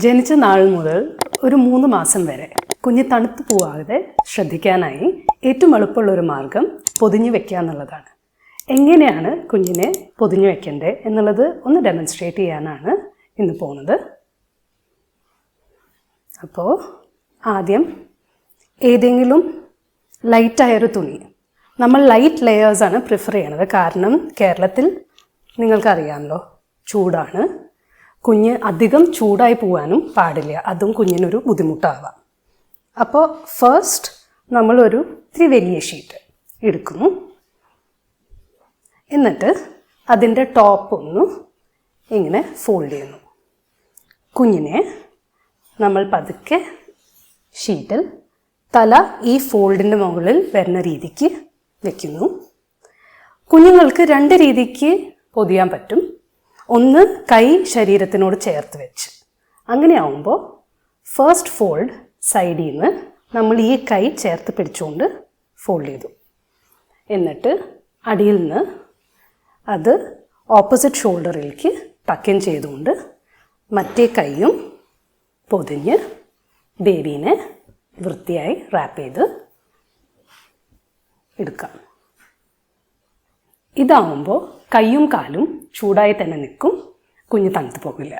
ജനിച്ച നാൾ മുതൽ ഒരു 3 മാസം വരെ കുഞ്ഞ് തണുത്ത് പോവാതെ ശ്രദ്ധിക്കാനായി ഏറ്റവും എളുപ്പമുള്ളൊരു മാർഗം പൊതിഞ്ഞു വെക്കുക എന്നുള്ളതാണ്. എങ്ങനെയാണ് കുഞ്ഞിനെ പൊതിഞ്ഞു വെക്കേണ്ടത് എന്നുള്ളത് ഒന്ന് ഡെമോൺസ്ട്രേറ്റ് ചെയ്യാനാണ് ഇന്ന് പോകുന്നത്. അപ്പോൾ ആദ്യം ഏതെങ്കിലും ലൈറ്റായൊരു തുണി, നമ്മൾ ലൈറ്റ് ലെയേഴ്സാണ് പ്രിഫർ ചെയ്യണത്. കാരണം കേരളത്തിൽ നിങ്ങൾക്കറിയാമല്ലോ ചൂടാണ്. കുഞ്ഞ് അധികം ചൂടായി പോകാനും പാടില്ല, അതും കുഞ്ഞിനൊരു ബുദ്ധിമുട്ടാവാം. അപ്പോൾ ഫസ്റ്റ് നമ്മളൊരു ഇത്തിരി വലിയ ഷീറ്റ് എടുക്കുന്നു. എന്നിട്ട് അതിൻ്റെ ടോപ്പ് ഒന്ന് ഇങ്ങനെ ഫോൾഡ് ചെയ്യുന്നു. കുഞ്ഞിനെ നമ്മൾ പതുക്കെ ഷീറ്റിൽ തല ഈ ഫോൾഡിൻ്റെ മുകളിൽ വരുന്ന രീതിക്ക് വയ്ക്കുന്നു. കുഞ്ഞുങ്ങൾക്ക് 2 രീതിക്ക് പൊതിയാൻ പറ്റും. ഒന്ന് കൈ ശരീരത്തിനോട് ചേർത്ത് വെച്ച്, അങ്ങനെ ആവുമ്പോൾ ഫസ്റ്റ് ഫോൾഡ് സൈഡിൽ നിന്ന് നമ്മൾ ഈ കൈ ചേർത്ത് പിടിച്ചുകൊണ്ട് ഫോൾഡ് ചെയ്തു. എന്നിട്ട് അടിയിൽ നിന്ന് അത് ഓപ്പോസിറ്റ് ഷോൾഡറിലേക്ക് ടക്കിൻ ചെയ്തുകൊണ്ട് മറ്റേ കൈയും പൊതിഞ്ഞ് ബേബീനെ വൃത്തിയായി റാപ്പ് ചെയ്ത് എടുക്കാം. ഇതാവുമ്പോൾ കൈയും കാലും ചൂടായി തന്നെ നിൽക്കും, കുഞ്ഞ് തണുത്ത് പോകില്ല.